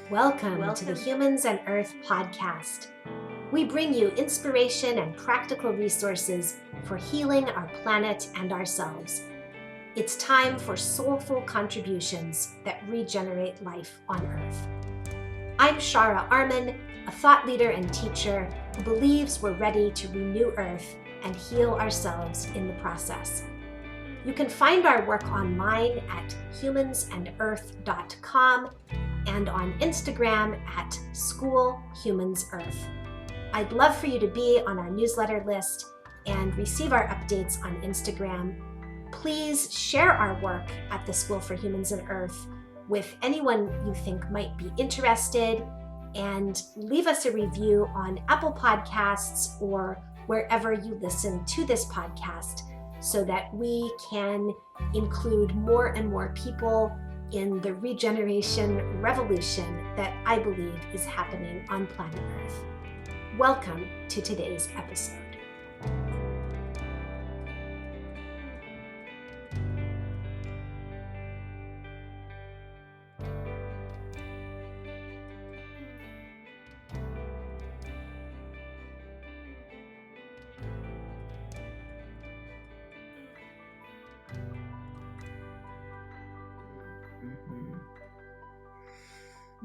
Welcome to the Humans and Earth podcast. We bring you inspiration and practical resources for healing our planet and ourselves. It's time for soulful contributions that regenerate life on Earth. I'm Shara Arman, a thought leader and teacher who believes we're ready to renew Earth and heal ourselves in the process. You can find our work online at humansandearth.com and on Instagram at School Humans Earth. I'd love for you to be on our newsletter list and receive our updates on Instagram. Please share our work at the School for Humans and Earth with anyone you think might be interested, and leave us a review on Apple Podcasts or wherever you listen to this podcast so that we can include more and more people in the regeneration revolution that I believe is happening on planet Earth. Welcome to today's episode.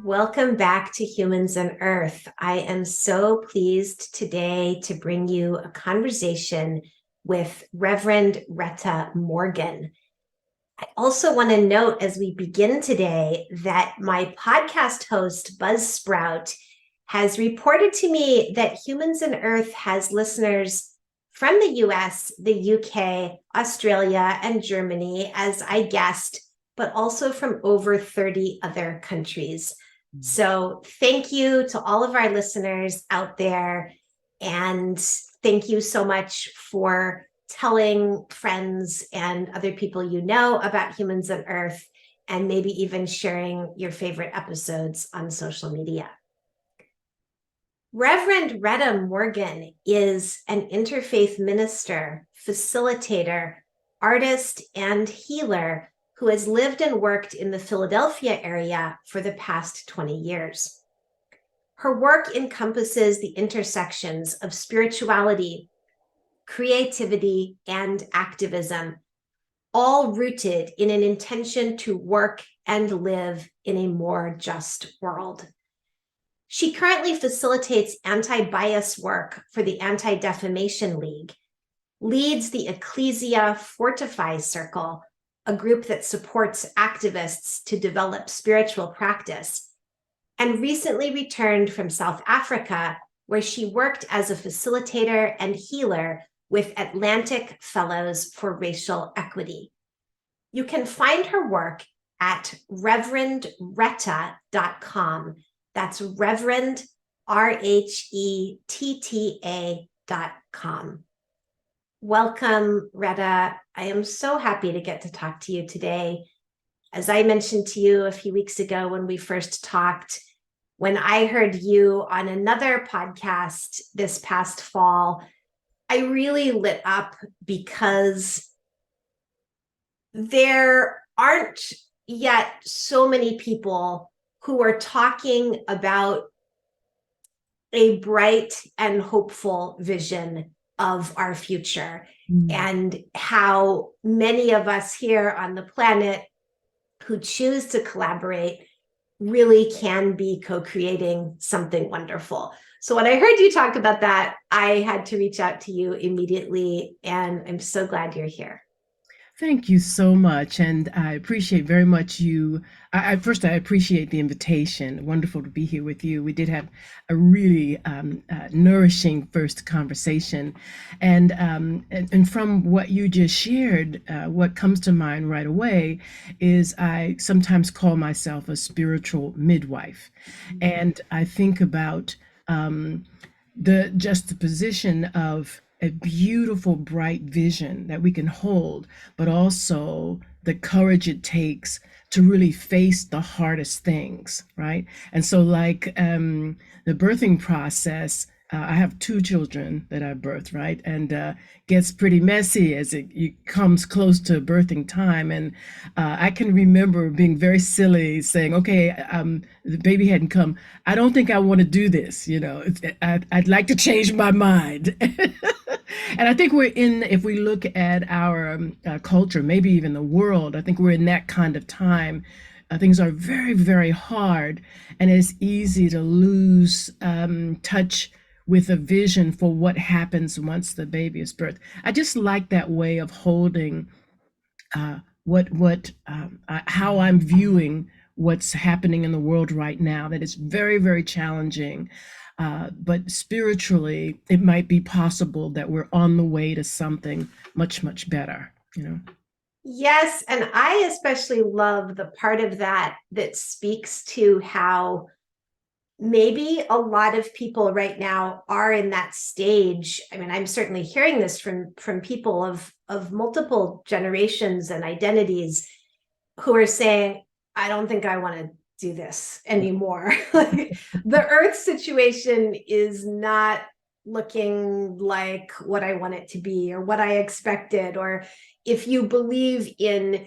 Welcome back to Humans and Earth. I am so pleased today to bring you a conversation with Reverend Rhetta Morgan. I also want to note as we begin today that my podcast host, Buzzsprout, has reported to me that Humans and Earth has listeners from the US, the UK, Australia, and Germany, as I guessed, but also from over 30 other countries. So thank you to all of our listeners out there, and thank you so much for telling friends and other people you know about Humans and Earth, and maybe even sharing your favorite episodes on social media. Reverend Rhetta Morgan is an interfaith minister, facilitator, artist, and healer who has lived and worked in the Philadelphia area for the past 20 years. Her work encompasses the intersections of spirituality, creativity, and activism, all rooted in an intention to work and live in a more just world. She currently facilitates anti-bias work for the Anti-Defamation League, leads the Ecclesia Fortify Circle, a group that supports activists to develop spiritual practice, and recently returned from South Africa, where she worked as a facilitator and healer with Atlantic Fellows for Racial Equity. You can find her work at reverendrhetta.com. That's Reverend, RHETTA.com. Welcome, Rhetta. I am so happy to get to talk to you today. As I mentioned to you a few weeks ago when we first talked, when I heard you on another podcast this past fall, I really lit up because there aren't yet so many people who are talking about a bright and hopeful vision of our future, and how many of us here on the planet who choose to collaborate really can be co-creating something wonderful. So when I heard you talk about that, I had to reach out to you immediately, and I'm so glad you're here. Thank you so much, and I appreciate very much you. I appreciate the invitation. Wonderful to be here with you. We did have a really nourishing first conversation, and from what you just shared, what comes to mind right away is I sometimes call myself a spiritual midwife, and I think about the juxtaposition of a beautiful, bright vision that we can hold, but also the courage it takes to really face the hardest things, right? And so like the birthing process, I have two children that I birthed, right? And gets pretty messy as it comes close to birthing time. And I can remember being very silly, saying, "Okay, the baby hadn't come. I don't think I want to do this. I'd like to change my mind." And I think we're in, if we look at our culture, maybe even the world, I think we're in that kind of time. Things are very, very hard, and it's easy to lose touch with a vision for what happens once the baby is birthed. I just like that way of holding how I'm viewing what's happening in the world right now. That it's very, very challenging. But spiritually, it might be possible that we're on the way to something much, much better, Yes, and I especially love the part of that that speaks to how maybe a lot of people right now are in that stage. I mean, I'm certainly hearing this from people of multiple generations and identities who are saying, I don't think I want to do this anymore. Like, the earth situation is not looking like what I want it to be or what I expected. Or if you believe in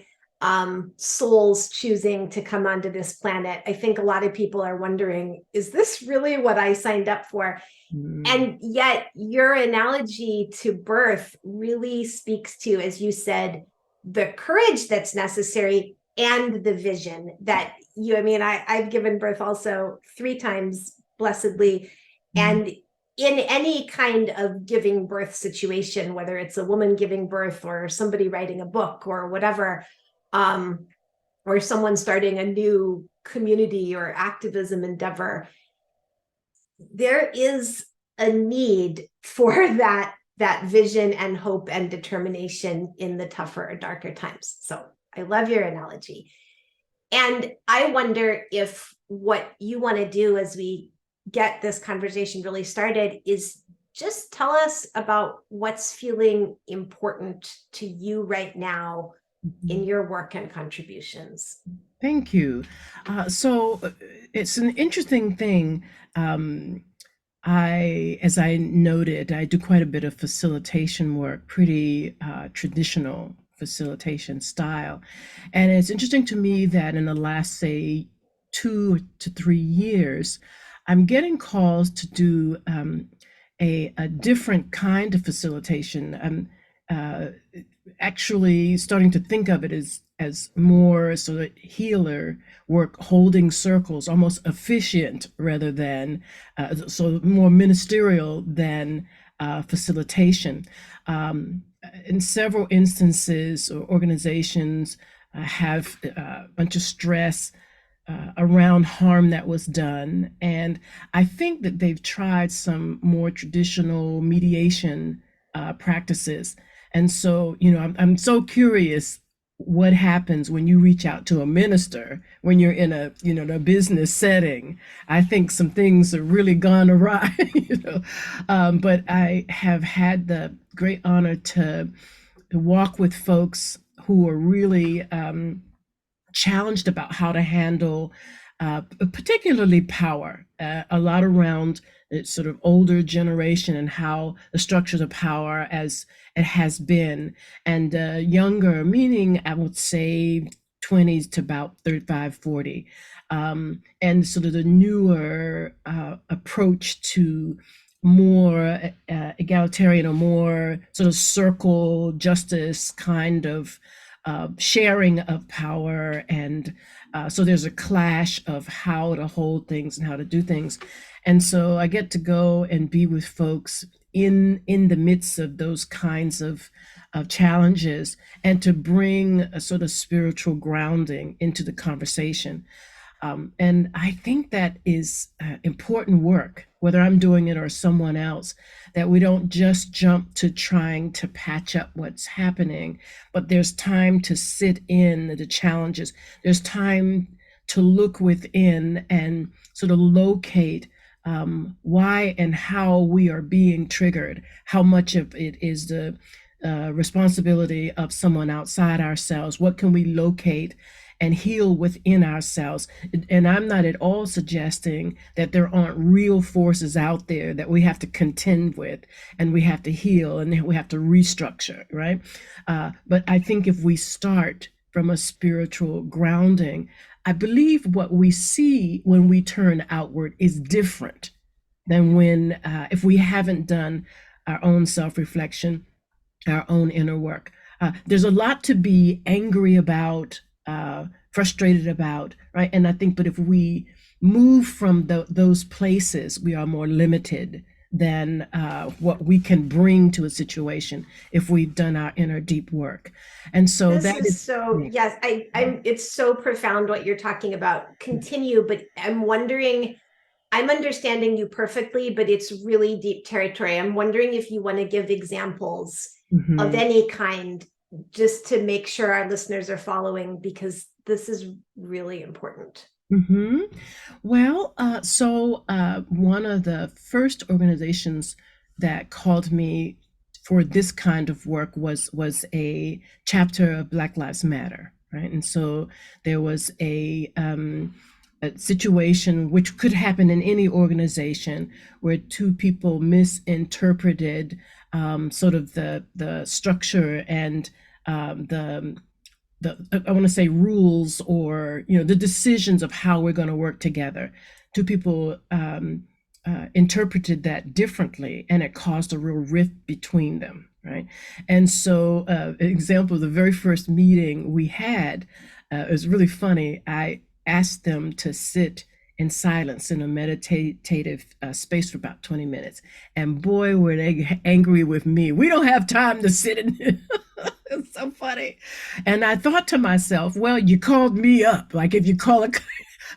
souls choosing to come onto this planet, I think a lot of people are wondering, is this really what I signed up for? And yet your analogy to birth really speaks to, as you said, the courage that's necessary and the vision that you, I mean, I've given birth also 3 times blessedly. And in any kind of giving birth situation, whether it's a woman giving birth or somebody writing a book or whatever, or someone starting a new community or activism endeavor, there is a need for that vision and hope and determination in the tougher or darker times. So I love your analogy. And I wonder if what you want to do as we get this conversation really started is just tell us about what's feeling important to you right now in your work and contributions. Thank you. So it's an interesting thing. As I noted, I do quite a bit of facilitation work, pretty traditional facilitation style. And it's interesting to me that in the last, say, 2 to 3 years, I'm getting calls to do a different kind of facilitation. Uh, Actually starting to think of it as more sort of healer work, holding circles, almost officiant rather than so more ministerial than facilitation. In several instances, organizations have a bunch of stress around harm that was done, and I think that they've tried some more traditional mediation practices. And so, I'm so curious what happens when you reach out to a minister when you're in a business setting. I think some things have really gone awry, but I have had the great honor to walk with folks who are really challenged about how to handle particularly power, a lot around sort of older generation and how the structures of power as it has been, and younger, meaning I would say 20s to about 35, 40. And sort of the newer approach to more egalitarian or more sort of circle justice kind of sharing of power. And so there's a clash of how to hold things and how to do things. And so I get to go and be with folks in the midst of those kinds of challenges, and to bring a sort of spiritual grounding into the conversation. And I think that is important work, whether I'm doing it or someone else, that we don't just jump to trying to patch up what's happening, but there's time to sit in the challenges. There's time to look within and sort of locate why and how we are being triggered, how much of it is the responsibility of someone outside ourselves, what can we locate and heal within ourselves. And I'm not at all suggesting that there aren't real forces out there that we have to contend with and we have to heal and we have to restructure, right? But I think if we start from a spiritual grounding, I believe what we see when we turn outward is different than when, if we haven't done our own self reflection, our own inner work. There's a lot to be angry about, frustrated about, right? And I think, but if we move from those places, we are more limited than what we can bring to a situation if we've done our inner deep work. And so This that is is, so, yes, I'm, it's so profound what you're talking about. Continue, but I'm wondering, I'm understanding you perfectly, but it's really deep territory. I'm wondering if you want to give examples of Mhm. any kind, just to make sure our listeners are following, because this is really important. Mm-hmm. Well, one of the first organizations that called me for this kind of work was a chapter of Black Lives Matter, right? And so there was a situation which could happen in any organization where two people misinterpreted sort of the structure and the I want to say rules, or the decisions of how we're going to work together. Two people interpreted that differently, and it caused a real rift between them, right? And so, an example, the very first meeting we had, it was really funny. I asked them to sit in silence in a meditative space for about 20 minutes, and boy, were they angry with me. We don't have time to sit in. It's so funny. And I thought to myself, well, you called me up. Like if you call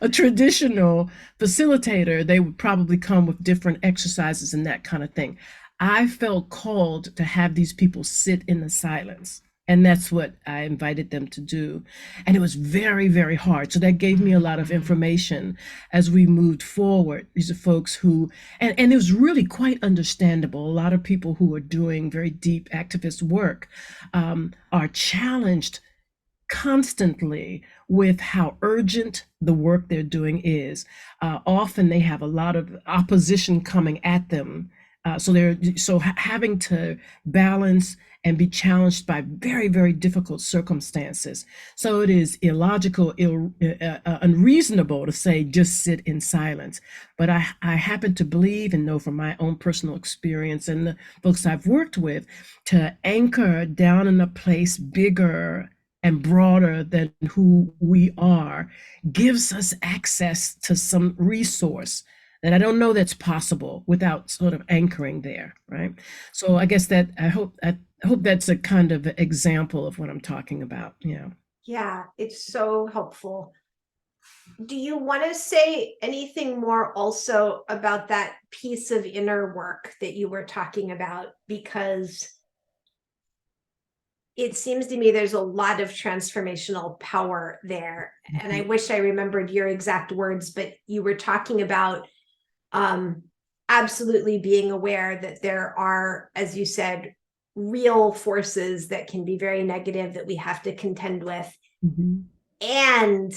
a traditional facilitator, they would probably come with different exercises and that kind of thing. I felt called to have these people sit in the silence. And that's what I invited them to do. And it was very, very hard. So that gave me a lot of information as we moved forward. These are folks who, and it was really quite understandable. A lot of people who are doing very deep activist work are challenged constantly with how urgent the work they're doing is. Often they have a lot of opposition coming at them. Having to balance and be challenged by very, very difficult circumstances. So it is illogical, unreasonable to say just sit in silence. But I happen to believe and know from my own personal experience and the folks I've worked with, to anchor down in a place bigger and broader than who we are gives us access to some resource that I don't know that's possible without sort of anchoring there, right? So I guess that I hope that's a kind of example of what I'm talking about. Yeah. Yeah, it's so helpful. Do you want to say anything more also about that piece of inner work that you were talking about? Because it seems to me there's a lot of transformational power there. And I wish I remembered your exact words, but you were talking about absolutely being aware that there are, as you said, real forces that can be very negative that we have to contend with. Mm-hmm. And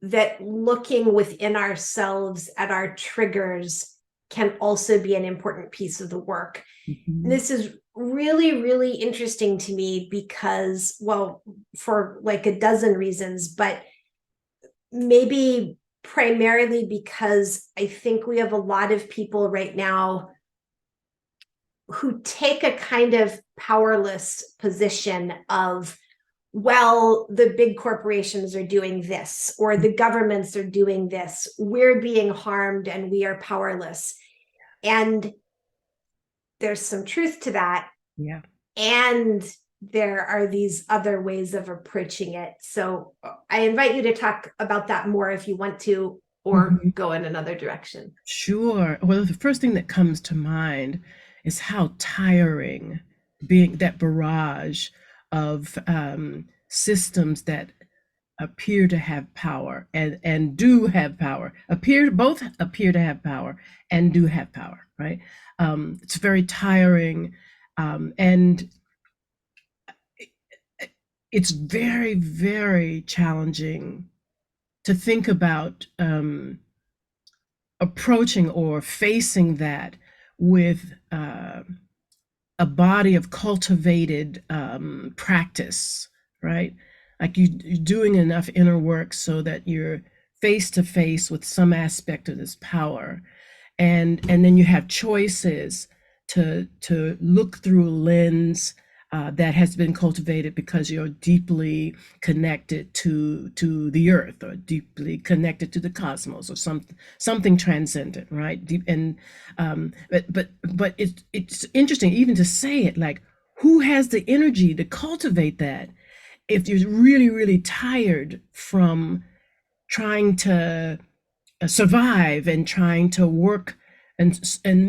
that looking within ourselves at our triggers can also be an important piece of the work. Mm-hmm. This is really, really interesting to me because, well, for like a dozen reasons, but maybe primarily because I think we have a lot of people right now who take a kind of powerless position of, well, the big corporations are doing this, or the governments are doing this. We're being harmed and we are powerless. And there's some truth to that. Yeah. And there are these other ways of approaching it. So I invite you to talk about that more if you want to, or Mm-hmm. go in another direction. Sure. Well, the first thing that comes to mind is how tiring being that barrage of systems that appear to have power and do have power, both appear to have power and do have power, right? It's very tiring, and it's very, very challenging to think about approaching or facing that with a body of cultivated practice, right? Like you're doing enough inner work so that you're face to face with some aspect of this power, and then you have choices to look through a lens that has been cultivated because you're deeply connected to the earth, or deeply connected to the cosmos, or something transcendent, right? Deep and but it's interesting even to say it, like, who has the energy to cultivate that if you're really, really tired from trying to survive and trying to work, and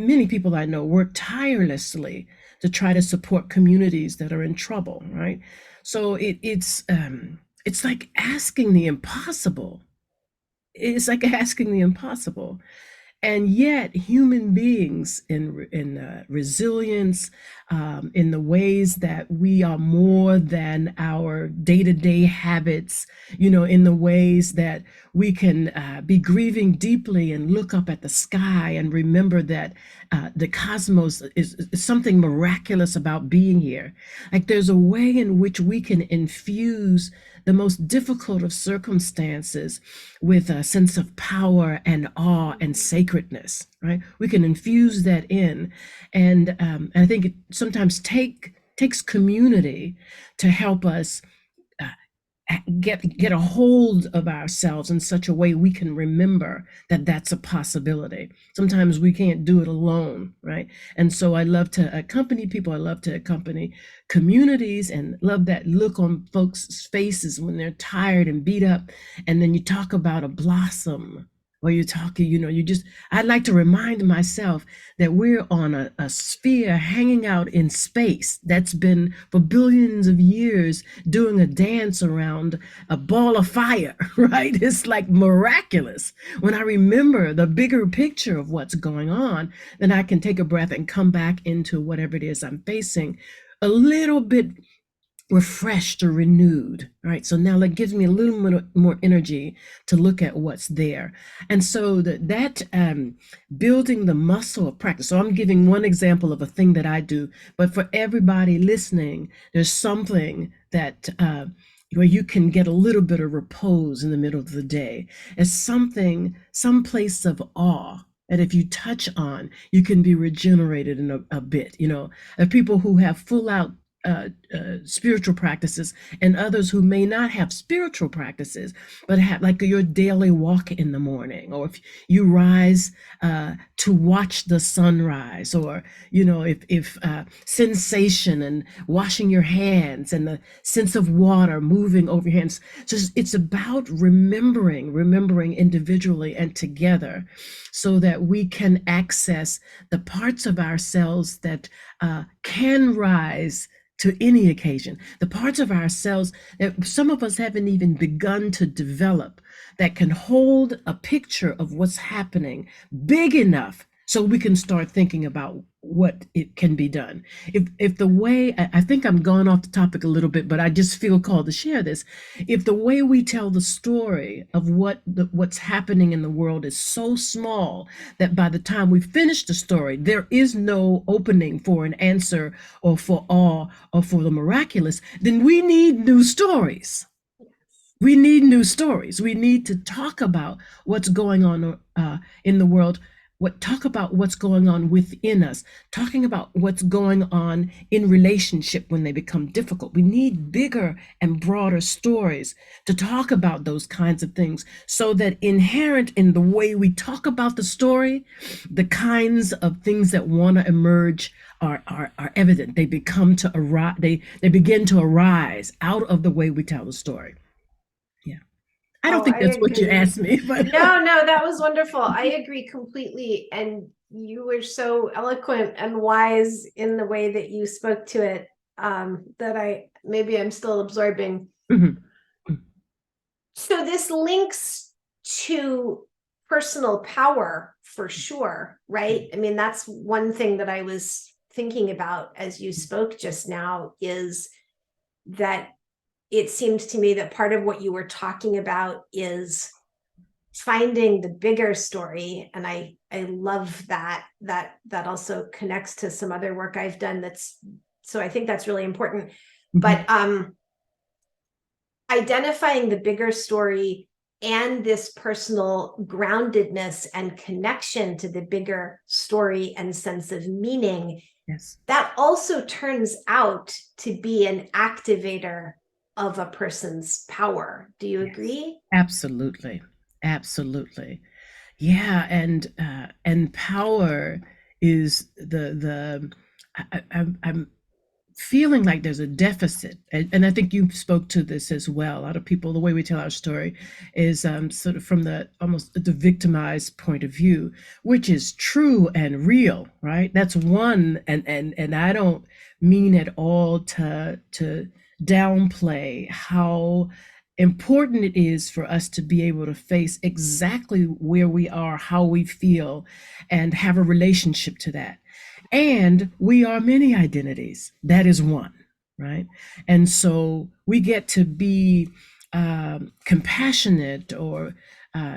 many people I know work tirelessly to try to support communities that are in trouble, right? So it's like asking the impossible. It's like asking the impossible. And yet human beings in resilience, in the ways that we are more than our day-to-day habits, in the ways that we can be grieving deeply and look up at the sky and remember that the cosmos is something miraculous about being here. Like, there's a way in which we can infuse the most difficult of circumstances with a sense of power and awe and sacredness, right? We can infuse that in. And I think it sometimes takes community to help us get a hold of ourselves in such a way we can remember that that's a possibility. Sometimes we can't do it alone, right? And so I love to accompany people. I love to accompany communities, and love that look on folks' faces when they're tired and beat up. And then you talk about a blossom, or you talk, you just, I'd like to remind myself that we're on a sphere hanging out in space that's been for billions of years doing a dance around a ball of fire, right? It's like miraculous. When I remember the bigger picture of what's going on, then I can take a breath and come back into whatever it is I'm facing a little bit refreshed or renewed. Right. So now that gives me a little more energy to look at what's there. And so that building the muscle of practice. So I'm giving one example of a thing that I do, but for everybody listening, there's something that where you can get a little bit of repose in the middle of the day. It's some place of awe that if you touch on, you can be regenerated in a bit. There are people who have full out spiritual practices, and others who may not have spiritual practices, but have like your daily walk in the morning, or if you rise to watch the sunrise, or if sensation and washing your hands and the sense of water moving over your hands. So it's about remembering individually and together, so that we can access the parts of ourselves that can rise to any occasion, the parts of ourselves that some of us haven't even begun to develop, that can hold a picture of what's happening big enough so we can start thinking about what it can be done. If the way, I think I'm going off the topic a little bit, but I just feel called to share this. If the way we tell the story of what's happening in the world is so small that by the time we finish the story, there is no opening for an answer, or for awe, or for the miraculous, then we need new stories. We need new stories. We need to talk about what's going on in the world. Talk about what's going on within us. Talking about what's going on in relationship when they become difficult. We need bigger and broader stories to talk about those kinds of things, so that inherent in the way we talk about the story, the kinds of things that want to emerge are evident. They become to arise. They begin to arise out of the way we tell the story. Yeah. I don't Oh, think I that's what you agree. asked me, but No, that was wonderful. I agree completely. And you were so eloquent and wise in the way that you spoke to it, that I'm still absorbing. Mhm. So this links to personal power for sure, right? I mean, that's one thing that I was thinking about as you spoke just now, is that it seemed to me that part of what you were talking about is finding the bigger story. And I love that also connects to some other work I've done. So I think that's really important. But identifying the bigger story and this personal groundedness and connection to the bigger story and sense of meaning, Yes. that also turns out to be an activator of a person's power. Do you Yes. agree? Absolutely. Absolutely. Yeah, and power is I'm feeling like there's a deficit, and I think you spoke to this as well. A lot of people, the way we tell our story is sort of from the almost the victimized point of view, which is true and real, right? That's one, and I don't mean at all to downplay how important it is for us to be able to face exactly where we are, how we feel, and have a relationship to that. And we are many identities. That is one, right? And so we get to be compassionate, or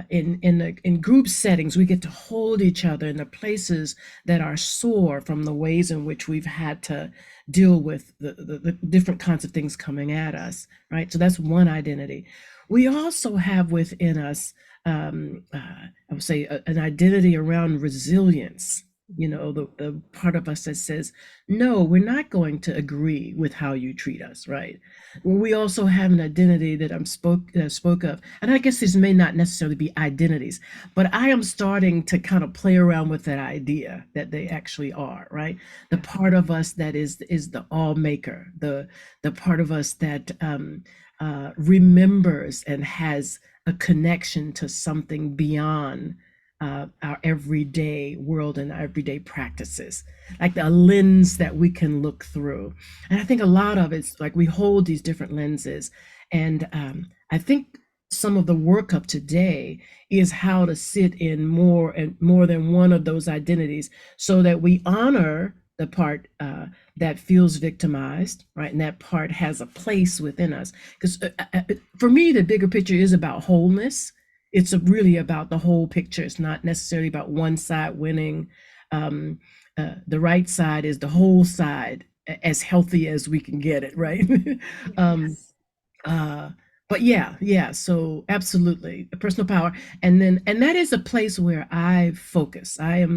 in group settings, we get to hold each other in the places that are sore from the ways in which we've had to deal with the different kinds of things coming at us, right? So that's one identity. We also have within us, I would say, an identity around resilience. You know, the part of us that says, no, we're not going to agree with how you treat us, right? Well, we also have an identity that spoke of, and I guess these may not necessarily be identities, but I am starting to kind of play around with that idea that they actually are, right? The part of us that is the all maker, the part of us that remembers and has a connection to something beyond our everyday world and our everyday practices, like a lens that we can look through. And I think a lot of it's like we hold these different lenses. And I think some of the work of today is how to sit in more than one of those identities, so that we honor the part that feels victimized, right? And that part has a place within us. Because for me, the bigger picture is about wholeness. It's really about the whole picture. It's not necessarily about one side winning. The right side is the whole side, as healthy as we can get it, right? um, Yes. uh, but yeah. So absolutely, personal power, and that is a place where I focus. I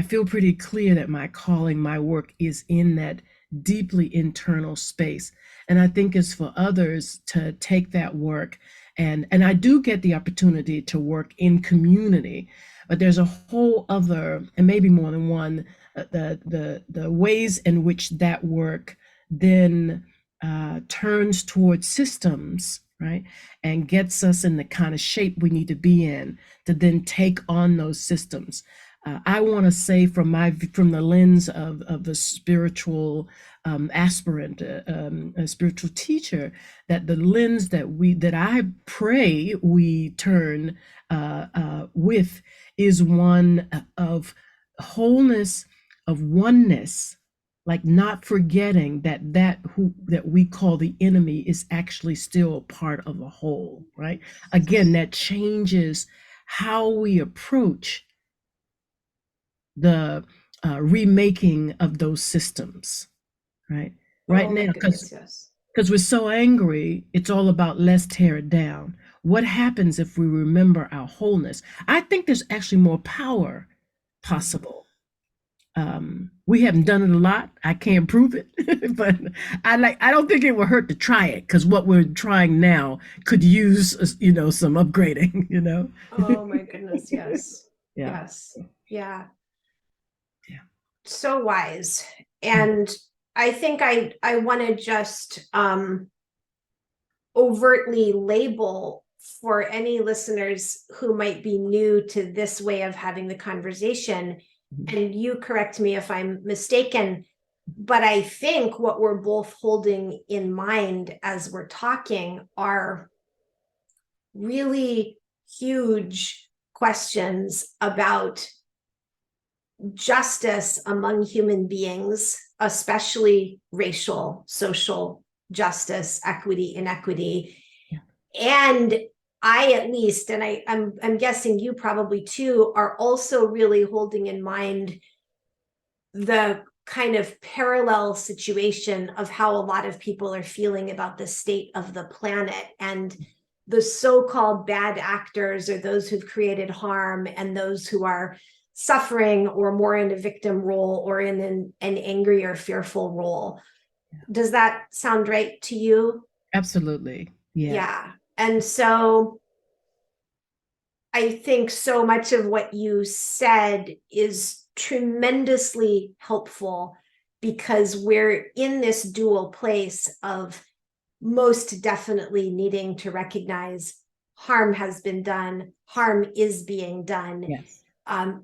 feel pretty clear that my calling, my work, is in that deeply internal space, and I think it's for others to take that work, and I do get the opportunity to work in community, but there's a whole other, and maybe more than one, the ways in which that work then turns towards systems, right? And gets us in the kind of shape we need to be in to then take on those systems. I want to say from the lens of the spiritual aspirant, a spiritual teacher, that the lens that I pray we turn with is one of wholeness, of oneness, like not forgetting that we call the enemy is actually still a part of the whole, right? Again, that changes how we approach the remaking of those systems, right? Right Oh now, my goodness, yes. because we're so angry, it's all about let's tear it down. What happens if we remember our wholeness? I think there's actually more power possible. We haven't done it a lot. I can't prove it, but I don't think it would hurt to try it, because what we're trying now could use some upgrading. Oh my goodness, yes. Yeah, Yes. Yeah. yeah. So wise. And I think I want to just overtly label for any listeners who might be new to this way of having the conversation, and you correct me if I'm mistaken, but I think what we're both holding in mind as we're talking are really huge questions about justice among human beings, especially racial, social justice, equity, inequity. Yeah. And I, at least, and I'm guessing you probably too, are also really holding in mind the kind of parallel situation of how a lot of people are feeling about the state of the planet, and the so-called bad actors, or those who've created harm, and those who are suffering or more in a victim role or in an angry or fearful role. Does that sound right to you? Absolutely. Yeah. Yeah. And so I think so much of what you said is tremendously helpful, because we're in this dual place of most definitely needing to recognize harm has been done, harm is being done, Yes.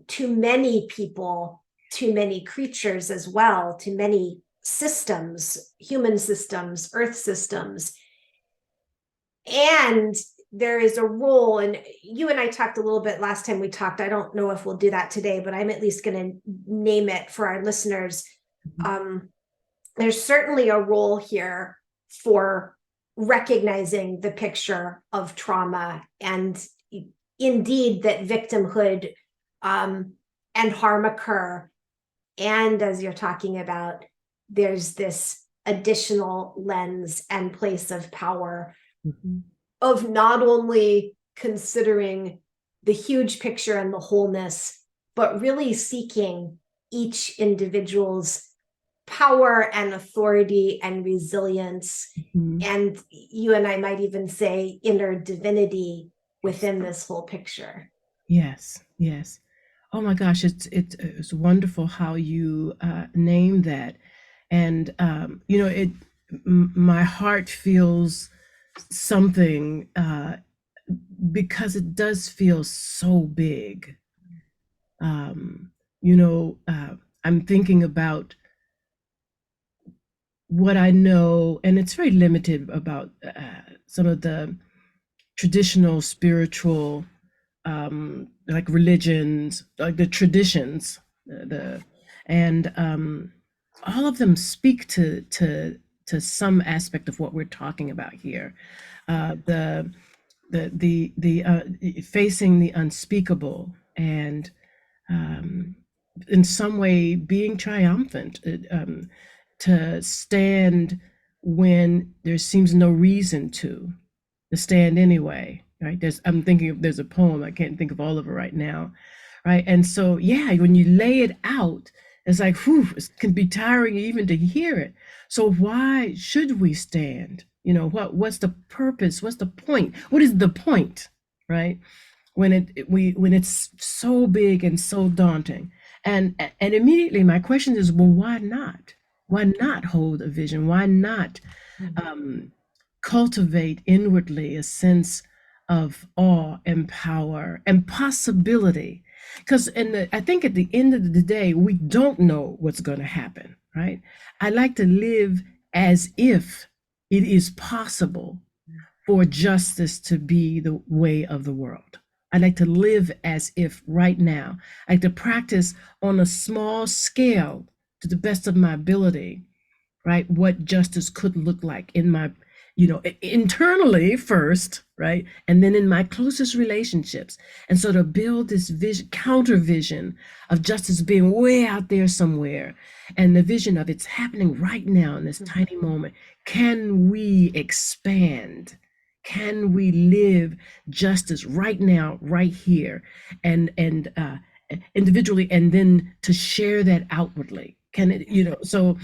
to many people, to many creatures as well, to many systems, human systems, earth systems. And there is a role, and you and I talked a little bit last time we talked. I don't know if we'll do that today, but I'm at least going to name it for our listeners. Mhm. There's certainly a role here for recognizing the picture of trauma, and indeed that victimhood and harm occur. And as you're talking about, there's this additional lens and place of power Mhm. of not only considering the huge picture and the wholeness, but really seeking each individual's power and authority and resilience. Mhm. And you and I might even say inner divinity Yes. within this whole picture. Yes. Yes. Oh my gosh, it's wonderful how you name that, and my heart feels something because it does feel so big. Um, you know, I'm thinking about what I know, and it's very limited about some of the traditional spiritual, like religions, like the traditions, the and all of them speak to some aspect of what we're talking about here. The facing the unspeakable, and um, in some way being triumphant, to stand when there seems no reason to stand anyway, right? I'm thinking of, there's a poem, I can't think of all of it right now, right? And so, yeah, when you lay it out, it's like, whew, it can be tiring even to hear it. So why should we stand? What's the purpose? What's the point? What is the point, right? When it's so big and so daunting. And immediately my question is, well, why not? Why not hold a vision? Why not um, cultivate inwardly a sense of awe and power and possibility? Because I think at the end of the day, we don't know what's going to happen, right? I like to live as if it is possible for justice to be the way of the world. I like to live as if right now, I like to practice on a small scale to the best of my ability, right? What justice could look like in my, internally first, right? And then in my closest relationships. And so to build this vision, counter vision of justice being way out there somewhere, and the vision of it's happening right now in this tiny moment. Can we expand? Can we live justice right now, right here, and individually, and then to share that outwardly? Can it, so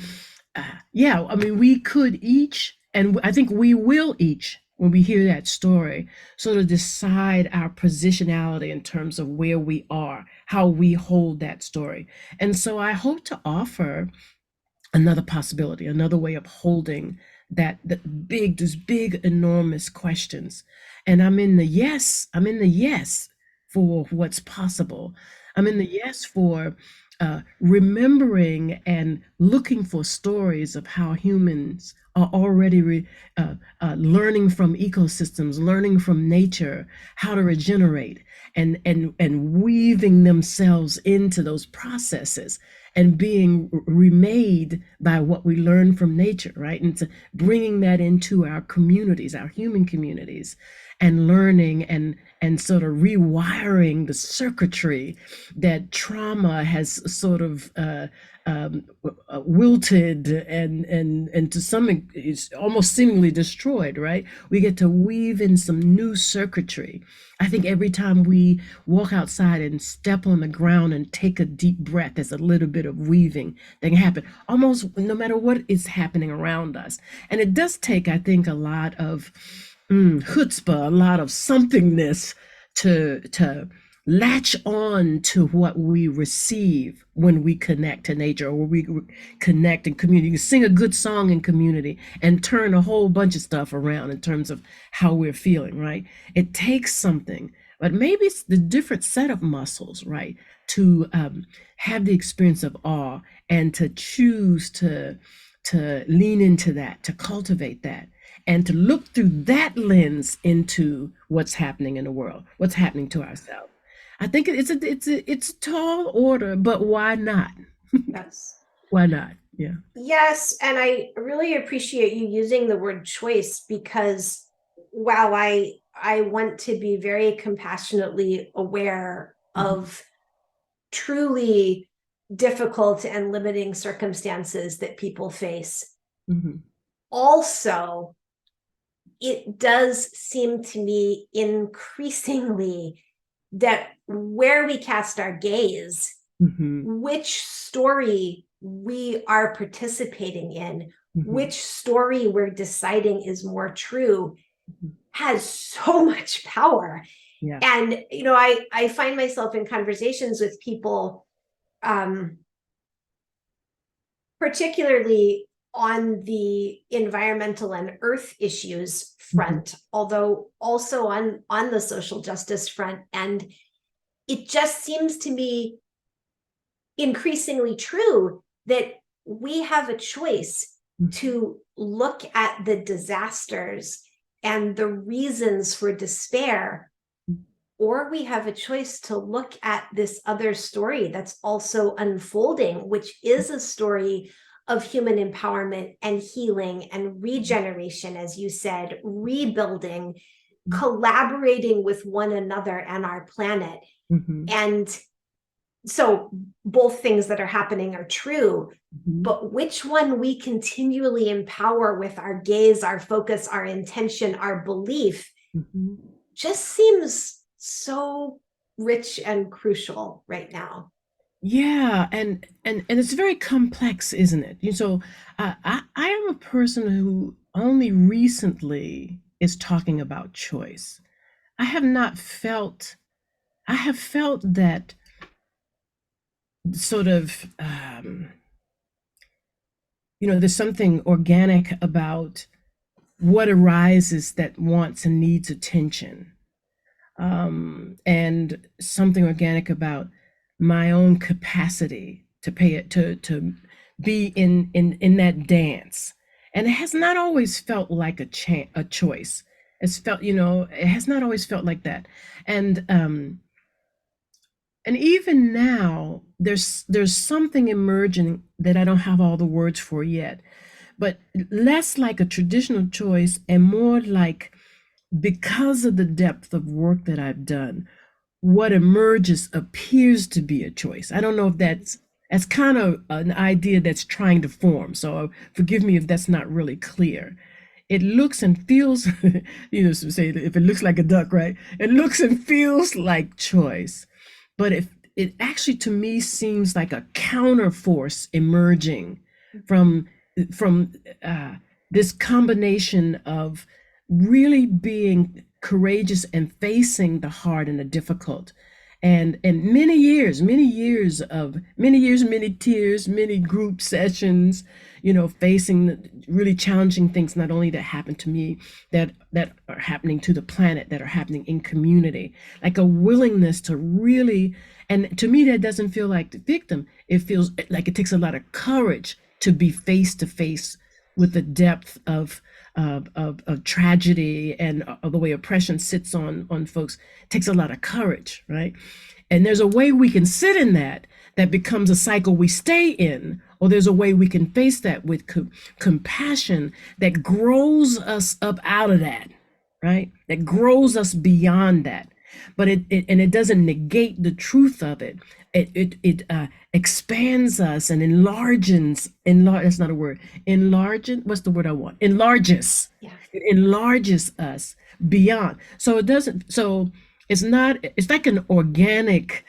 yeah, I mean, we could each, and I think we will each, when we hear that story, sort of decide our positionality in terms of where we are, how we hold that story. And so I hope to offer another possibility, another way of holding those big, enormous questions. And I'm in the yes for what's possible. I'm in the yes for remembering and looking for stories of how humans are already learning from ecosystems, learning from nature, how to regenerate, and weaving themselves into those processes, and being remade by what we learn from nature, right? And to bringing that into our communities, our human communities, and learning and sort of rewiring the circuitry that trauma has sort of wilted and to some it's almost seemingly destroyed, right? We get to weave in some new circuitry. I think every time we walk outside and step on the ground and take a deep breath, there's a little bit of weaving that can happen almost no matter what is happening around us. And it does take, I think, a lot of chutzpah, a lot of somethingness to latch on to what we receive when we connect to nature or when we connect in community. You can sing a good song in community and turn a whole bunch of stuff around in terms of how we're feeling, right? It takes something, but maybe it's the different set of muscles, right? To have the experience of awe and to choose to lean into that, to cultivate that, and to look through that lens into what's happening in the world, what's happening to ourselves. I think it's a tall order, but why not? Yes. Why not? Yeah. Yes, and I really appreciate you using the word choice because while I want to be very compassionately aware of truly difficult and limiting circumstances that people face, also it does seem to me increasingly that where we cast our gaze, which story we are participating in, which story we're deciding is more true, has so much power. Yeah. And, I find myself in conversations with people, particularly on the environmental and earth issues front, although also on the social justice front. And it just seems to me increasingly true that we have a choice to look at the disasters and the reasons for despair, or we have a choice to look at this other story that's also unfolding, which is a story of human empowerment and healing and regeneration, as you said, rebuilding, collaborating with one another and our planet. And so both things that are happening are true, but which one we continually empower with our gaze, our focus, our intention, our belief, just seems so rich and crucial right now. Yeah, and it's very complex, isn't it? So I am a person who only recently is talking about choice. I have not felt. I have felt that sort of. There's something organic about what arises that wants and needs attention, and something organic about my own capacity to pay it to be in that dance. And it has not always felt like a choice. It's felt, it has not always felt like that. And even now there's something emerging that I don't have all the words for yet, but less like a traditional choice and more like, because of the depth of work that I've done, what emerges appears to be a choice. I don't know if that's kind of an idea that's trying to form. So forgive me if that's not really clear. It looks and feels, say if it looks like a duck, right? It looks and feels like choice. But if it actually to me seems like a counter force emerging from this combination of really being courageous and facing the hard and the difficult, and many years, many tears, many group sessions, facing really challenging things, not only that happen to me, that are happening to the planet, that are happening in community, like a willingness to really, and to me that doesn't feel like the victim. It feels like it takes a lot of courage to be face to face with the depth of tragedy and the way oppression sits on folks. It takes a lot of courage, right? And there's a way we can sit in that that becomes a cycle we stay in, or there's a way we can face that with compassion that grows us up out of that, right? That grows us beyond that. But it doesn't negate the truth of it. It expands us and that's not a word. What's the word I want? Enlarges. Yeah. It enlarges us beyond. So it doesn't, so it's not, it's like an organic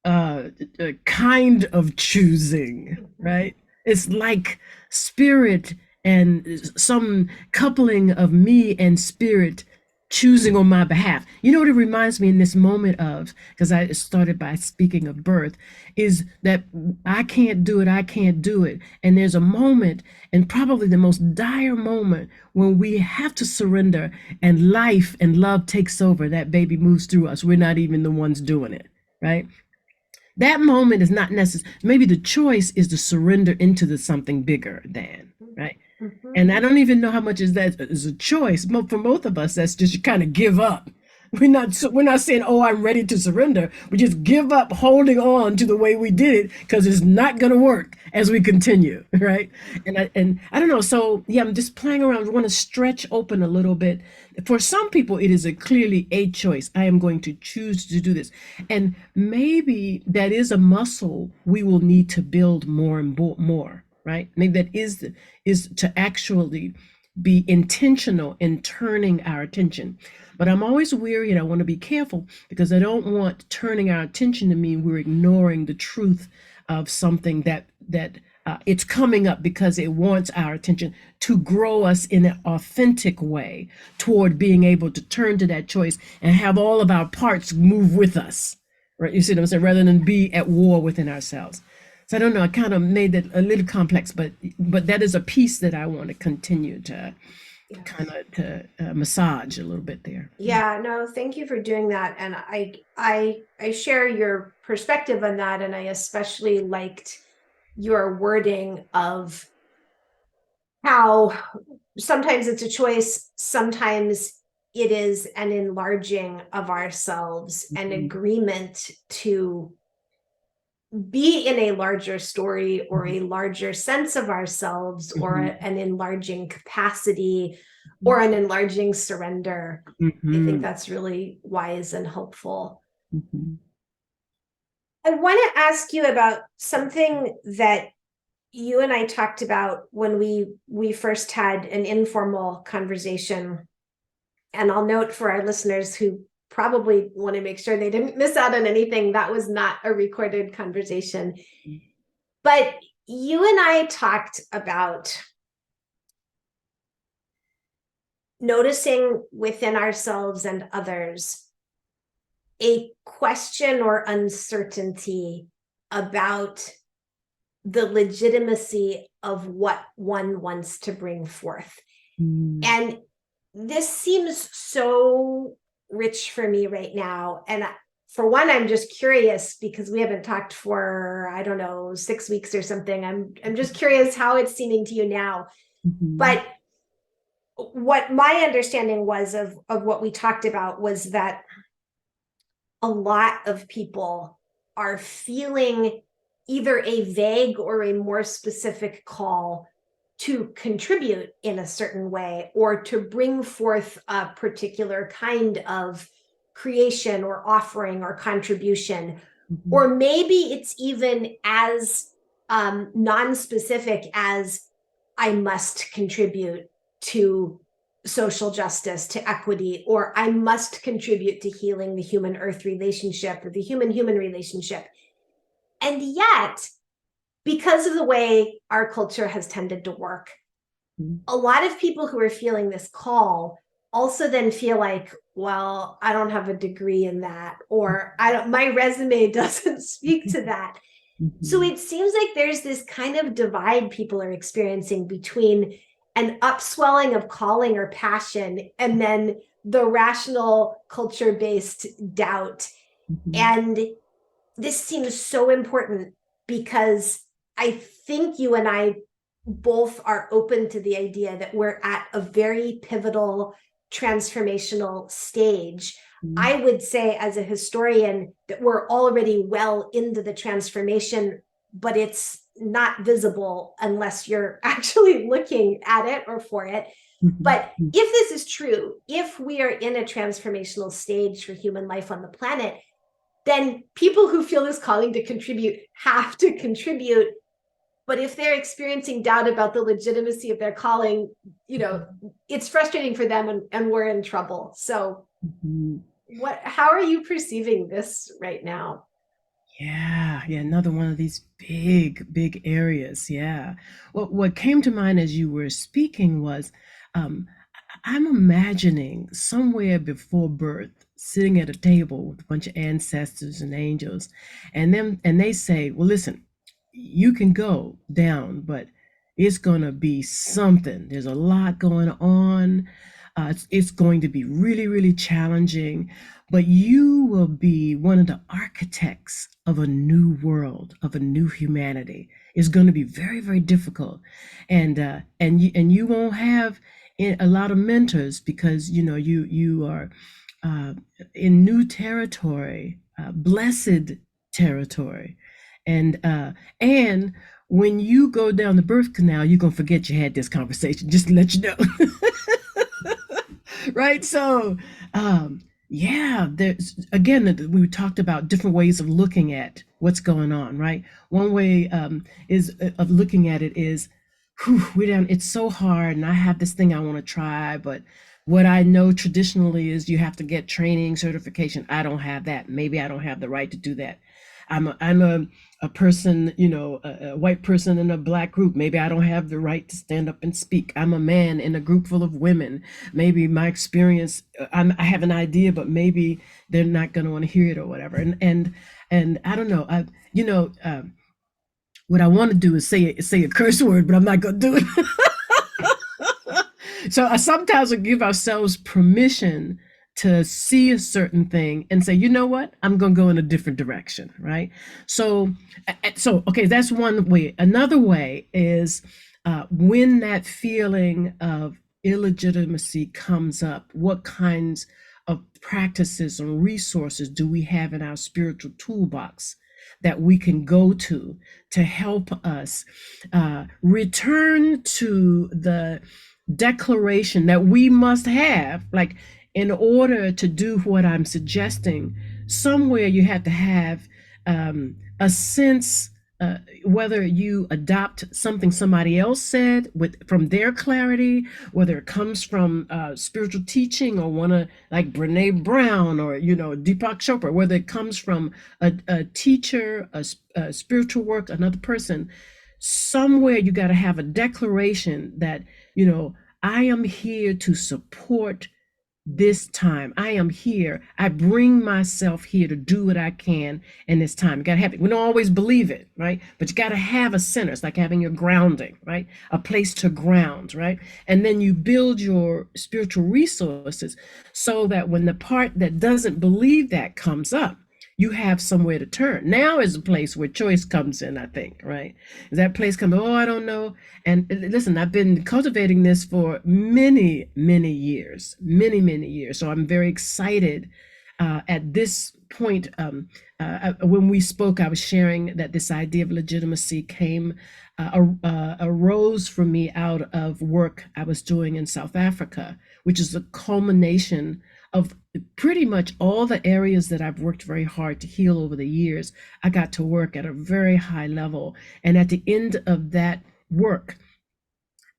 kind of choosing, right? It's like spirit and some coupling of me and spirit choosing on my behalf. You know what it reminds me in this moment of, because I started by speaking of birth, is that I can't do it, I can't do it. And there's a moment, and probably the most dire moment, when we have to surrender and life and love takes over. That baby moves through us. We're not even the ones doing it, right? That moment is not necessary. Maybe the choice is to surrender into the something bigger than, right? Mm-hmm. And I don't even know how much is that is a choice. For both of us, that's just kind of give up. We're not saying, oh, I'm ready to surrender. We just give up holding on to the way we did it because it's not going to work as we continue, right? And I don't know. So yeah, I'm just playing around. I want to stretch open a little bit. For some people, it is clearly a choice. I am going to choose to do this, and maybe that is a muscle we will need to build more and more. Right? Maybe that is to actually be intentional in turning our attention. But I'm always weary and I want to be careful because I don't want turning our attention to mean we're ignoring the truth of something that it's coming up because it wants our attention to grow us in an authentic way toward being able to turn to that choice and have all of our parts move with us. Right? You see what I'm saying? Rather than be at war within ourselves. So I don't know, I kind of made it a little complex, but that is a piece that I want to continue to kind of to massage a little bit there. Yeah, no, thank you for doing that. And I share your perspective on that. And I especially liked your wording of how sometimes it's a choice, sometimes it is an enlarging of ourselves, an agreement to be in a larger story or a larger sense of ourselves or an enlarging capacity or an enlarging surrender. I think that's really wise and helpful. I want to ask you about something that you and I talked about when we first had an informal conversation. And I'll note for our listeners who probably want to make sure they didn't miss out on anything, that was not a recorded conversation. But you and I talked about noticing within ourselves and others a question or uncertainty about the legitimacy of what one wants to bring forth. And this seems so rich for me right now. And for one, I'm just curious because we haven't talked for, I don't know, 6 weeks or something. I'm just curious how it's seeming to you now. But what my understanding was of what we talked about was that a lot of people are feeling either a vague or a more specific call to contribute in a certain way or to bring forth a particular kind of creation or offering or contribution. Or maybe it's even as non-specific as I must contribute to social justice, to equity, or I must contribute to healing the human-earth relationship or the human-human relationship. And yet, because of the way our culture has tended to work, a lot of people who are feeling this call also then feel like, well, I don't have a degree in that, or my resume doesn't speak to that. So it seems like there's this kind of divide people are experiencing between an upswelling of calling or passion and then the rational culture-based doubt. And this seems so important because I think you and I both are open to the idea that we're at a very pivotal transformational stage Mhm. I would say, as a historian, that we're already well into the transformation, but it's not visible unless you're actually looking at it or for it. Mhm. But if this is true, if we are in a transformational stage for human life on the planet, then people who feel this calling to contribute have to contribute. But if they're experiencing doubt about the legitimacy of their calling, it's frustrating for them, and we're in trouble. So Mhm. how are you perceiving this right now? Yeah, yeah, another one of these big, big areas. Yeah. What came to mind as you were speaking was I'm imagining somewhere before birth, sitting at a table with a bunch of ancestors and angels, and they say, "Well, listen, you can go down, but it's gonna be something. There's a lot going on. It's going to be really, really challenging, but you will be one of the architects of a new world, of a new humanity. It's going to be very, very difficult, and you won't have a lot of mentors because you are uh, in new territory, blessed territory, and when you go down the birth canal, you're gonna forget you had this conversation. Just to let you know, right? So, yeah, there's again we talked about different ways of looking at what's going on, right? One way is of looking at it is, whew, we're down. It's so hard, and I have this thing I want to try, but what I know traditionally is you have to get training certification. I don't have that. Maybe I don't have the right to do that. I'm a person, a white person in a black group. Maybe I don't have the right to stand up and speak. I'm a man in a group full of women. Maybe my experience, I have an idea, but maybe they're not going to want to hear it or whatever. And I don't know. What I want to do is say a curse word, but I'm not going to do it. So sometimes we give ourselves permission to see a certain thing and say, you know what, I'm going to go in a different direction, right? So okay, that's one way. Another way is when that feeling of illegitimacy comes up, what kinds of practices and resources do we have in our spiritual toolbox that we can go to help us return to the declaration that we must have, like, in order to do what I'm suggesting, somewhere you have to have a sense, whether you adopt something somebody else said from their clarity, whether it comes from spiritual teaching or one of like Brene Brown or Deepak Chopra, whether it comes from a teacher, a spiritual work, another person, somewhere you got to have a declaration that I am here to support this time. I am here. I bring myself here to do what I can in this time. You got to have it. We don't always believe it, right? But you got to have a center. It's like having your grounding, right? A place to ground, right? And then you build your spiritual resources so that when the part that doesn't believe that comes up, you have somewhere to turn. Now is a place where choice comes in, I think, right? That place comes, oh, I don't know. And listen, I've been cultivating this for many, many years, many, many years. So I'm very excited at this point. When we spoke, I was sharing that this idea of legitimacy arose for me out of work I was doing in South Africa, which is the culmination of pretty much all the areas that I've worked very hard to heal over the years. I got to work at a very high level. And at the end of that work,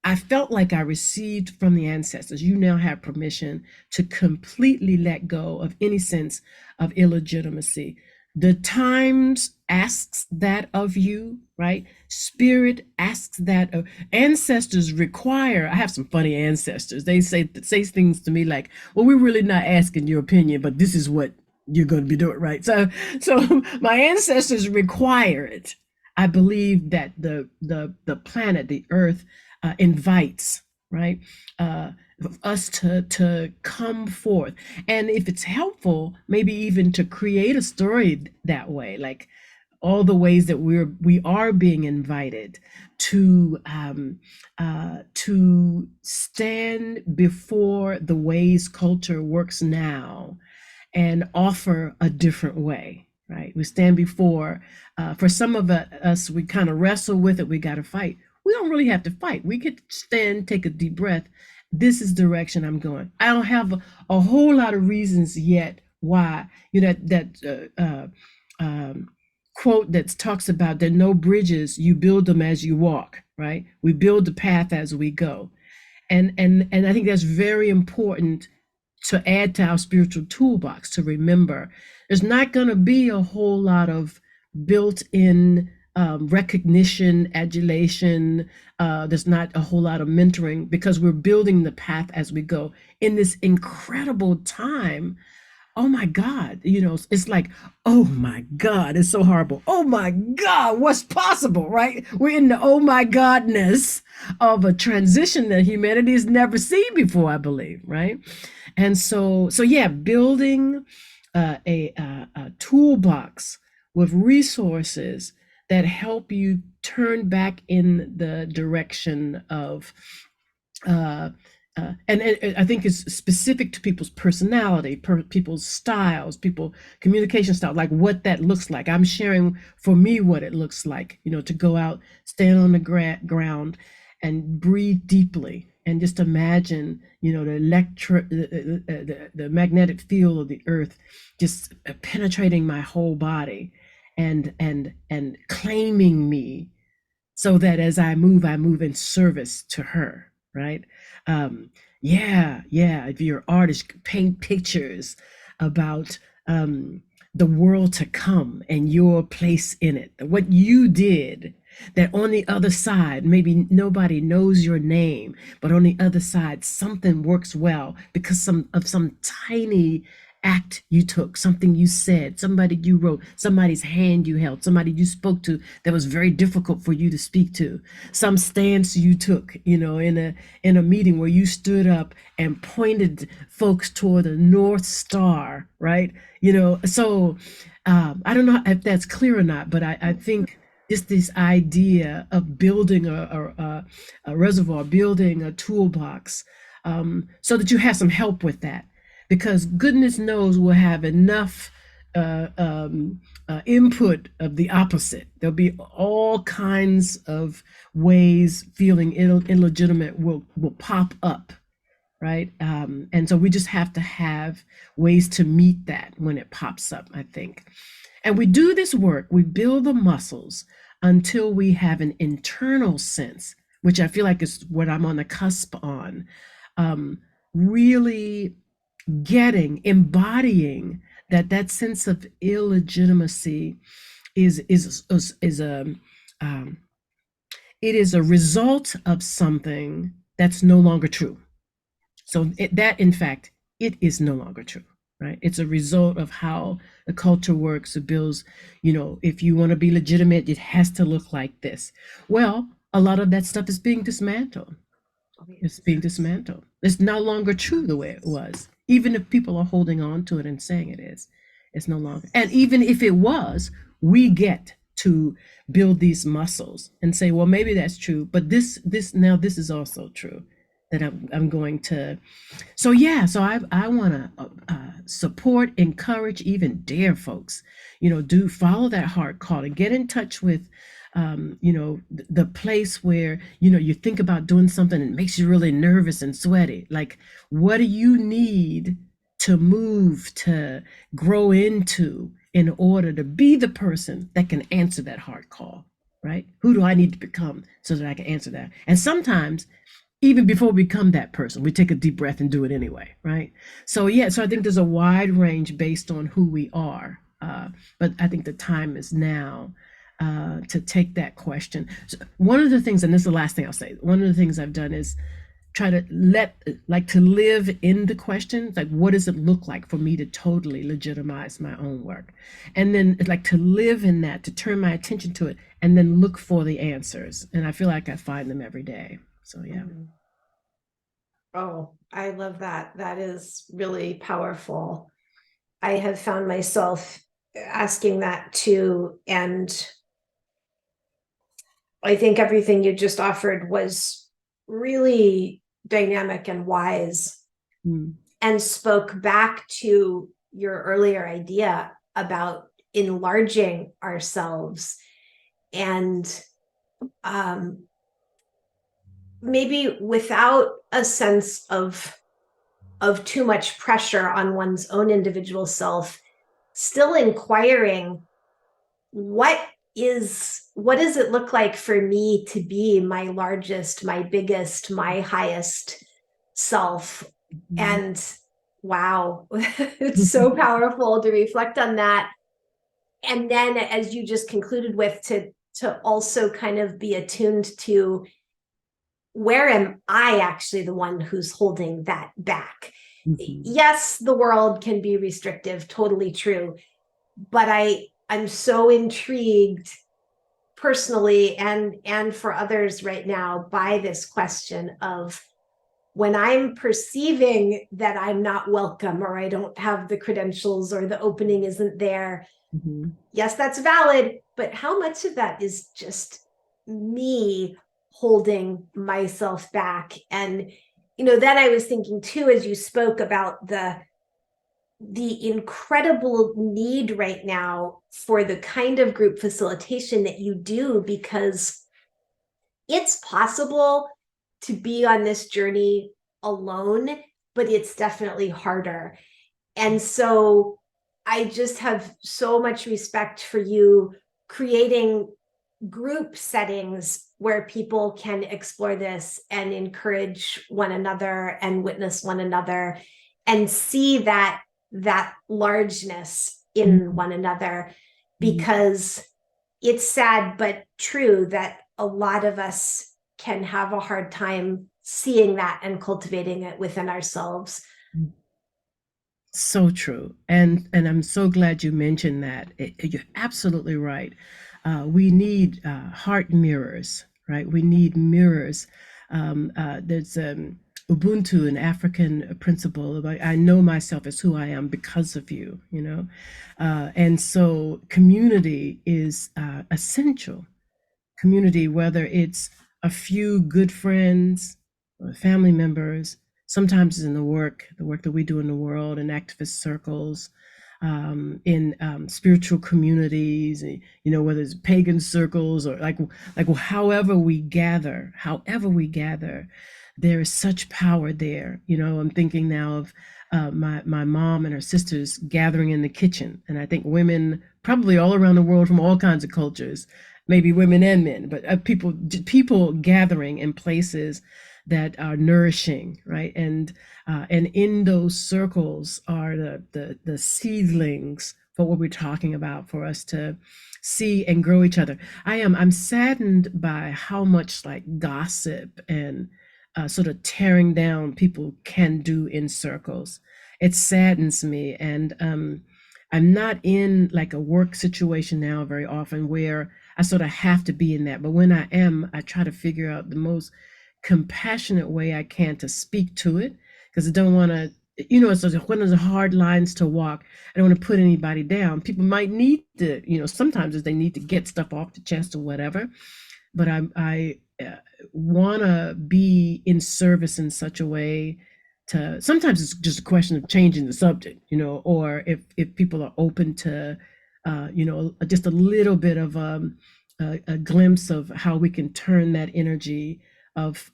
I felt like I received from the ancestors, you now have permission to completely let go of any sense of illegitimacy. The times asks that of you, right? Spirit asks that of ancestors require. I have some funny ancestors. They say things to me like, well, we're really not asking your opinion, but this is what you're going to be doing, right? So my ancestors require it. I believe that the planet, the earth, invites, right, uh, us to come forth, and if it's helpful, maybe even to create a story that way, like all the ways that we are being invited to stand before the ways culture works now and offer a different way, right? We stand before, for some of us, we kind of wrestle with it. We got to fight. We don't really have to fight. We could stand, take a deep breath. This is the direction I'm going. I don't have a whole lot of reasons yet why, that quote that talks about there are no bridges, you build them as you walk, right? We build the path as we go. And I think that's very important to add to our spiritual toolbox, to remember there's not going to be a whole lot of built-in recognition, adulation. There's not a whole lot of mentoring, because we're building the path as we go in this incredible time. Oh my God, it's like, oh my God, it's so horrible. Oh my God, what's possible, right? We're in the oh my Godness of a transition that humanity has never seen before, I believe, right? And so yeah, building a toolbox with resources that help you turn back in the direction of and I think it's specific to people's personality, people's styles, people communication style, like what that looks like. I'm sharing for me what it looks like, to go out, stand on the ground, and breathe deeply, and just imagine, the magnetic field of the earth just penetrating my whole body, and claiming me, so that as I move in service to her, right? Yeah. If you're an artist, paint pictures about the world to come and your place in it, what you did. That on the other side, maybe nobody knows your name, but on the other side, something works well because some tiny act you took, something you said, somebody you wrote, somebody's hand you held, somebody you spoke to that was very difficult for you to speak to, some stance you took, in a meeting where you stood up and pointed folks toward the North Star, right? So I don't know if that's clear or not, but I think just this idea of building a reservoir, building a toolbox, so that you have some help with that, because goodness knows we'll have enough input of the opposite. There'll be all kinds of ways feeling illegitimate will pop up, right? And so we just have to have ways to meet that when it pops up, I think. And we do this work, we build the muscles until we have an internal sense, which I feel like is what I'm on the cusp on. Really embodying that sense of illegitimacy is it is a result of something that's no longer true. So that in fact it is no longer true, right? It's a result of how the culture works. It builds, if you want to be legitimate, it has to look like this. Well, a lot of that stuff is being dismantled. It's being dismantled. It's no longer true the way it was. Even if people are holding on to it and saying it is, it's no longer. And even if it was, we get to build these muscles and say, well, maybe that's true, but this is also true, that I'm going to. So yeah, so I want to support, encourage, even dare folks, do follow that heart call and get in touch with the place where you think about doing something and it makes you really nervous and sweaty. Like, what do you need to move, to grow into, in order to be the person that can answer that heart call, right? Who do I need to become so that I can answer that? And sometimes even before we become that person, we take a deep breath and do it anyway, right? So yeah, so I think there's a wide range based on who we are, but I think the time is now to take that question. So one of the things, and this is the last thing I'll say, one of the things I've done is try to to live in the question, like what does it look like for me to totally legitimize my own work? And then to live in that, to turn my attention to it, and then look for the answers. And I feel like I find them every day. So yeah. Oh, I love that. That is really powerful. I have found myself asking that too. And I think everything you just offered was really dynamic and wise, and spoke back to your earlier idea about enlarging ourselves and um, maybe without a sense of too much pressure on one's own individual self, still inquiring what does it look like for me to be my largest, my biggest, my highest self? Mhm. And wow, it's so powerful to reflect on that. And then as you just concluded with, to also kind of be attuned to where am I actually the one who's holding that back? Mhm. Yes, the world can be restrictive, totally true. But I'm so intrigued personally and for others right now by this question of when I'm perceiving that I'm not welcome or I don't have the credentials or the opening isn't there. Mhm. Yes, that's valid, but how much of that is just me holding myself back? And then I was thinking too, as you spoke about the incredible need right now for the kind of group facilitation that you do, because it's possible to be on this journey alone, but it's definitely harder. And so I just have so much respect for you creating group settings where people can explore this and encourage one another and witness one another and see that largeness in Mhm. one another, Mhm. because it's sad but true that a lot of us can have a hard time seeing that and cultivating it within ourselves. So true, and I'm so glad you mentioned that. You're absolutely right. We need heart mirrors, right? We need mirrors. There's Ubuntu, an African principle about I know myself as who I am because of you, and so community is essential. Community, whether it's a few good friends or family members, sometimes it's in the work that we do in the world, in activist circles, in spiritual communities, whether it's pagan circles or like however we gather, there is such power there. I'm thinking now of my mom and her sisters gathering in the kitchen, and I think women probably all around the world from all kinds of cultures, maybe women and men, but people gathering in places that are nourishing, right? And in those circles are the seedlings for what we're talking about, for us to see and grow each other. I'm saddened by how much like gossip and sort of tearing down people can do in circles. It saddens me, and I'm not in like a work situation now very often where I sort of have to be in that. But when I am, I try to figure out the most compassionate way I can to speak to it, because I don't want to, it's one of the hard lines to walk. I don't want to put anybody down. People might need to, sometimes they need to get stuff off the chest or whatever. But I want to be in service in such a way to, sometimes it's just a question of changing the subject, or if people are open to, just a little bit of a glimpse of how we can turn that energy of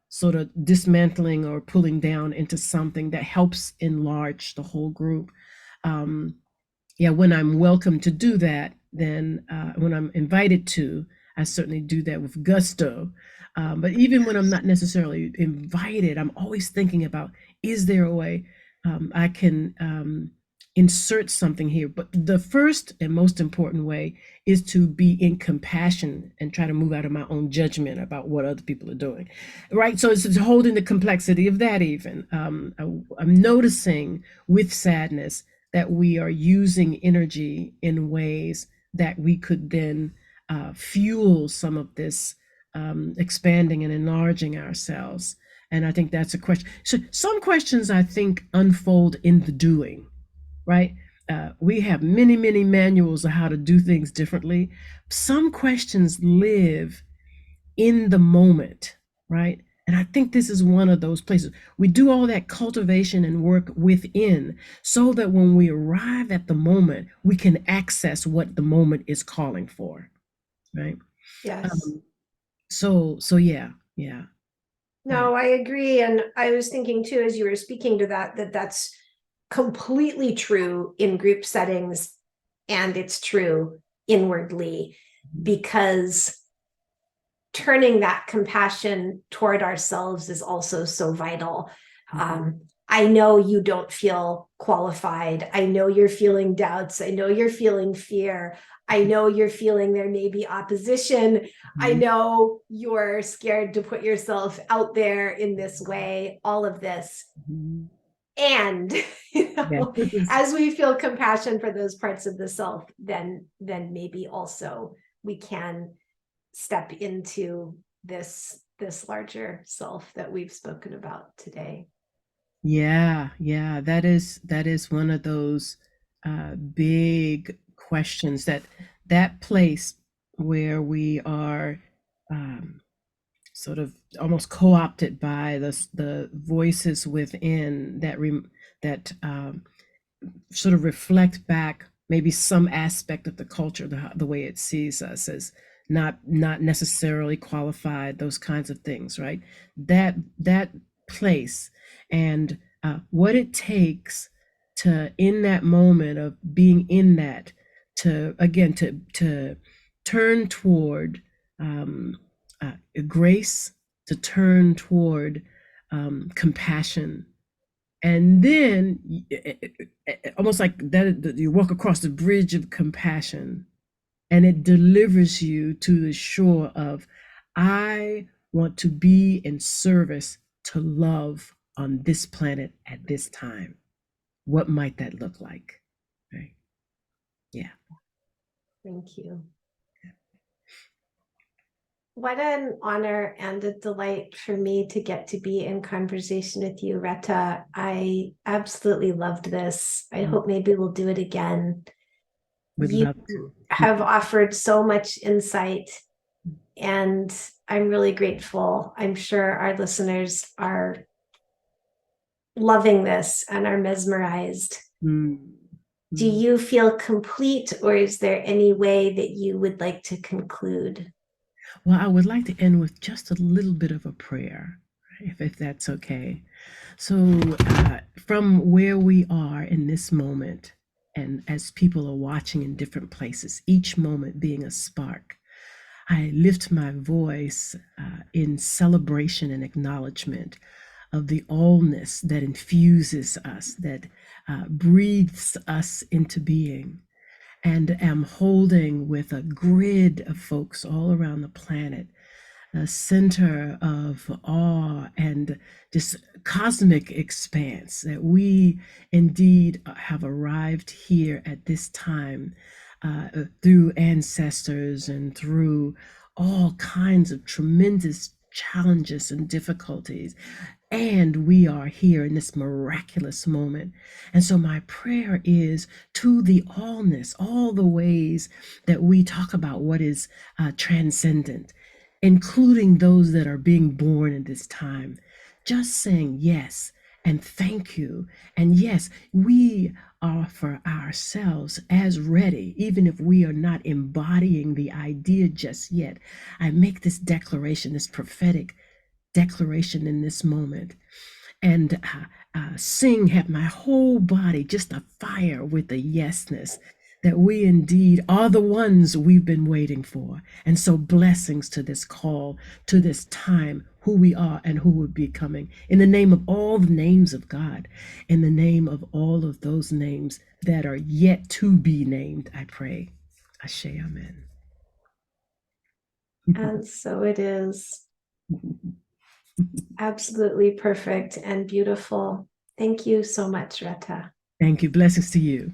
sort of dismantling or pulling down into something that helps enlarge the whole group. Um, yeah, when I'm welcome to do that, then when I'm invited to, I certainly do that with gusto. But even when I'm not necessarily invited, I'm always thinking about, is there a way I can insert something here? But the first and most important way is to be in compassion and try to move out of my own judgment about what other people are doing. Right. So it's holding the complexity of that, even. I'm noticing with sadness that we are using energy in ways that we could then fuel some of this expanding and enlarging ourselves. And I think that's a question. So some questions I think unfold in the doing, right? We have many, many manuals of how to do things differently. Some questions live in the moment, right? And I think this is one of those places. We do all that cultivation and work within so that when we arrive at the moment, we can access what the moment is calling for, right? Yes. Um, so yeah, yeah. No, I agree. And I was thinking too, as you were speaking to that, that's completely true in group settings, and it's true inwardly, because turning that compassion toward ourselves is also so vital. I know you don't feel qualified. I know you're feeling doubts. I know you're feeling fear. I know you're feeling there may be opposition. I Mhm. know you're scared to put yourself out there in this way, all of this. Mhm. And Yeah. as we feel compassion for those parts of the self, then maybe also we can step into this larger self that we've spoken about today. Yeah, yeah, that is one of those big questions, that place where we are um, sort of almost co-opted by the voices within that sort of reflect back maybe some aspect of the culture, the way it sees us as not necessarily qualified, those kinds of things, right? That place and what it takes to, in that moment of being in that, to again to turn toward um, grace, to turn toward compassion, and then almost like that, you walk across the bridge of compassion, and it delivers you to the shore of, I want to be in service to love on this planet at this time. What might that look like? Right. Yeah. Thank you. What an honor and a delight for me to get to be in conversation with you, Rhetta. I absolutely loved this. I hope maybe we'll do it again. Would You love to. have offered so much insight, and I'm really grateful. I'm sure our listeners are loving this and are mesmerized. Mm. Do Mm. you feel complete, or is there any way that you would like to conclude? Well, I would like to end with just a little bit of a prayer, if that's okay. So, from where we are in this moment, and as people are watching in different places, each moment being a spark, I lift my voice in celebration and acknowledgement of the allness that infuses us, that breathes us into being, and am holding with a grid of folks all around the planet a center of awe and this cosmic expanse, that we indeed have arrived here at this time through ancestors and through all kinds of tremendous challenges and difficulties. And we are here in this miraculous moment. And so, my prayer is to the allness, all the ways that we talk about what is transcendent, including those that are being born in this time, just saying yes and thank you. And yes, we offer ourselves as ready, even if we are not embodying the idea just yet. I make this declaration, this prophetic declaration in this moment, and sing, have my whole body just afire with the yesness that we indeed are the ones we've been waiting for. And so, blessings to this call, to this time, who we are and who we're becoming. In the name of all the names of God, in the name of all of those names that are yet to be named, I pray. Ashe, amen. And so it is. Absolutely perfect and beautiful. Thank you so much, Rhetta. Thank you. Blessings to you.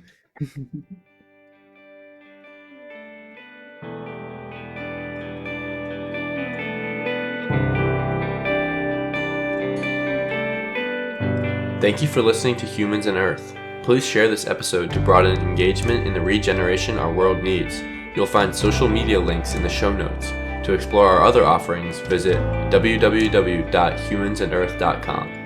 Thank you for listening to Humans and Earth. Please share this episode to broaden engagement in the regeneration our world needs. You'll find social media links in the show notes. To explore our other offerings, visit www.humansandearth.com.